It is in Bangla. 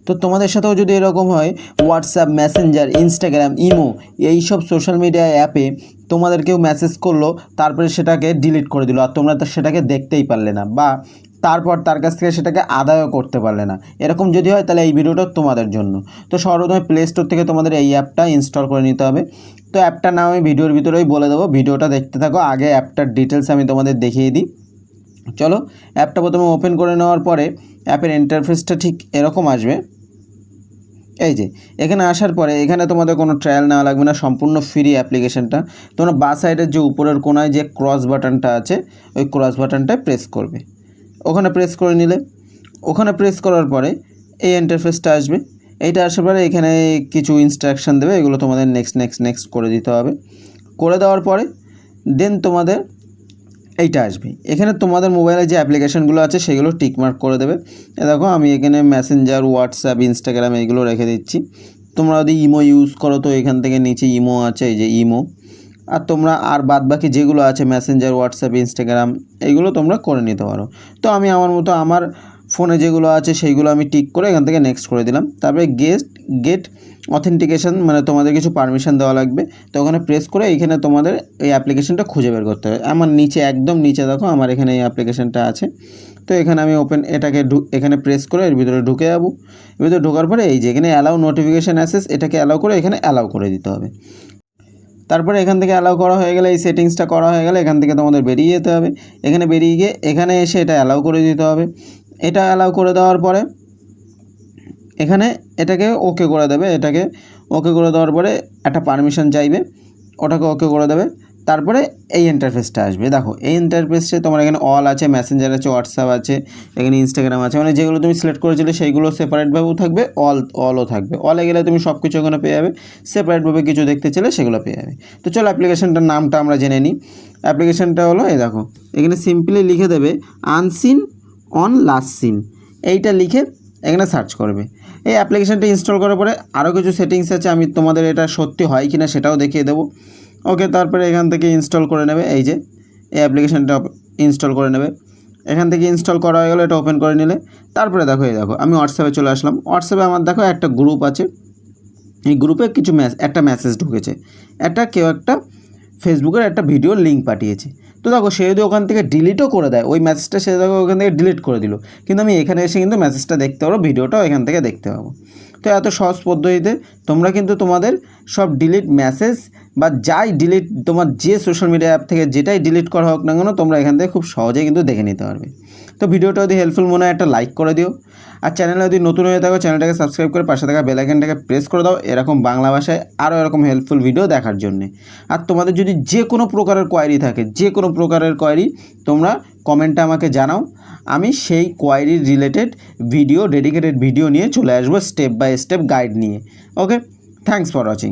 তো তোমাদের সাথেও যদি এরকম হয় হোয়াটসঅ্যাপ, মেসেঞ্জার, ইনস্টাগ্রাম, ইমো এই সব সোশ্যাল মিডিয়া অ্যাপে তোমাদের কেউ মেসেজ করলো, তারপরে সেটাকে ডিলিট করে দিল আর তোমরা তো সেটাকে দেখতেই পারলে না, বা তারপর তার কাছ থেকে সেটাকে আদায়ও করতে পারলে না, এরকম যদি হয় তাহলে এই ভিডিওটা তোমাদের জন্য। তো সর্বপ্রথমে প্লে স্টোর থেকে তোমাদের এই অ্যাপটা ইনস্টল করে নিতে হবে। তো অ্যাপটার নাম আমি ভিডিওর ভিতরেই বলে দেবো, ভিডিওটা দেখতে থাকো। আগে অ্যাপটার ডিটেলস আমি তোমাদের দেখিয়ে দিই। চলো, অ্যাপটা প্রথমে ওপেন করে নেওয়ার পরে অ্যাপের ইন্টারফেসটা ঠিক এরকম আসবে। এই যে এখানে আসার পরে এখানে তোমাদের কোনো ট্রায়াল নেওয়া লাগবে না, সম্পূর্ণ ফ্রি অ্যাপ্লিকেশনটা। তোমরা বাঁ সাইডের যে উপরের কোনায় যে ক্রস বাটনটা আছে, ওই ক্রস বাটনটায় প্রেস করবে। ওখানে প্রেস করে নিলে, ওখানে প্রেস করার পরে এই ইন্টারফেসটা আসবে। এইটা আসার পরে এখানে কিছু ইনস্ট্রাকশান দেবে, এগুলো তোমাদের নেক্সট করে দিতে হবে। করে দেওয়ার পরে দেন তোমাদের এইটা আসবে। এখানে তোমাদের মোবাইলে যে অ্যাপ্লিকেশানগুলো আছে সেগুলো টিকমার্ক করে দেবে। দেখো আমি এখানে মেসেঞ্জার, হোয়াটসঅ্যাপ, ইনস্টাগ্রাম এইগুলো রেখে দিচ্ছি। তোমরা যদি ইমো ইউজ করো তো এখান থেকে নিচে ইমো আছে, এই যে ইমো। আর তোমরা আর বাদ বাকি যেগুলো আছে মেসেঞ্জার, হোয়াটসঅ্যাপ, ইনস্টাগ্রাম এইগুলো তোমরা করে নিতে পারো। তো আমি আমার মতো আমার ফোনে যেগুলো আছে সেইগুলো আমি টিক করে এখান থেকে নেক্সট করে দিলাম। তারপরে গেট অথেন্টিকেশন, মানে তোমাদের কিছু পারমিশন দেওয়া লাগবে। তো ওখানে প্রেস করে এইখানে তোমাদের এই অ্যাপ্লিকেশনটা খুঁজে বের করতে হবে। আমার নিচে একদম নিচে দেখো আমার এখানে এই অ্যাপ্লিকেশনটা আছে। তো এখানে আমি এটাকে এখানে প্রেস করে এর ভিতরে ঢুকে যাবো। এর ভিতরে ঢোকার পরে এই যে এখানে অ্যালাউ নোটিফিকেশান অ্যাক্সেস, এটাকে অ্যালাউ করে এখানে অ্যালাউ করে দিতে হবে। তারপরে এখান থেকে অ্যালাউ করা হয়ে গেলে, এই সেটিংসটা করা হয়ে গেলে এখান থেকে তোমাদের বেরিয়ে যেতে হবে। এখানে বেরিয়ে গিয়ে এখানে এসে এটা অ্যালাউ করে দিতে হবে। এটা অ্যালাউ করে দেওয়ার পরে এখানে এটাকে ওকে করে দেবে। এটাকে ওকে করে দেওয়ার পরে একটা পারমিশন চাইবে, ওটাকে ওকে করে দেবে। তারপরে এই ইন্টারফেসটা আসবে। দেখো এই ইন্টারফেসে তোমার এখানে অল আছে, মেসেঞ্জার আছে, হোয়াটসঅ্যাপ আছে, এখানে ইনস্টাগ্রাম আছে, মানে যেগুলো তুমি সিলেক্ট করেছিলে সেইগুলো সেপারেটভাবেও থাকবে, অলও থাকবে। অলে গেলে তুমি সব কিছু ওখানে পেয়ে যাবে, সেপারেটভাবে কিছু দেখতে চাইলে সেগুলো পেয়ে যাবে। তো চলো অ্যাপ্লিকেশনটার নামটা আমরা জেনে নিই। অ্যাপ্লিকেশনটা হলো এই দেখো, এখানে সিম্পলি লিখে দেবে আনসিন অন লাস্ট সিন, এইটা লিখে এখানে সার্চ করবে। এই অ্যাপ্লিকেশনটা ইনস্টল করার পরে আরও কিছু সেটিংস আছে, আমি তোমাদের এটা সত্যি হয় কি না সেটাও দেখিয়ে দেবো। ওকে, তারপরে এখান থেকে ইনস্টল করে নেবে। এই যে এই অ্যাপ্লিকেশনটা ইনস্টল করে নেবে। এখান থেকে ইনস্টল করা হয়ে গেলে এটা ওপেন করে নিলে তারপরে দেখো এই দেখো আমি হোয়াটসঅ্যাপে চলে আসলাম। হোয়াটসঅ্যাপে আমার দেখো একটা গ্রুপ আছে, এই গ্রুপে কিছু একটা মেসেজ ঢুকেছে, কেউ একটা ফেসবুকের একটা ভিডিওর লিঙ্ক পাঠিয়েছে। তো দেখো সে যদি ওখান থেকে ডিলিটও করে দেয় ওই মেসেজটা, সে দেখো ওখান থেকে ডিলিট করে দিল, কিন্তু আমি এখানে এসে কিন্তু মেসেজটা দেখতে পারবো, ভিডিওটাও এখান থেকে দেখতে পাবো। তো এত সহজ পদ্ধতিতে তোমরা কিন্তু তোমাদের সব ডিলিট মেসেজ বা যাই ডিলিট, তোমার যে সোশ্যাল মিডিয়া অ্যাপ থেকে যেটাই ডিলিট করা হোক না কেন, তোমরা এখান থেকে খুব সহজেই কিন্তু দেখে নিতে পারবে। তো ভিডিওটা যদি হেল্পফুল মনে হয় একটা লাইক করে দিও, আর চ্যানেলে যদি নতুন হয়ে থাকো চ্যানেলটাকে সাবস্ক্রাইব করে পাশে থাকা বেল আইকনটাকে প্রেস করে দাও এরকম বাংলা ভাষায় আরও এরকম হেল্পফুল ভিডিও দেখার জন্যে। আর তোমাদের যদি যে কোনো প্রকারের কোয়ারি থাকে, যে কোনো প্রকারের কোয়ারি তোমরা কমেন্টে আমাকে জানাও, আমি সেই কোয়ারির রিলেটেড ভিডিও, ডেডিকেটেড ভিডিও নিয়ে চলে আসবো, স্টেপ বাই স্টেপ গাইড নিয়ে। ওকে, থ্যাঙ্কস ফর ওয়াচিং।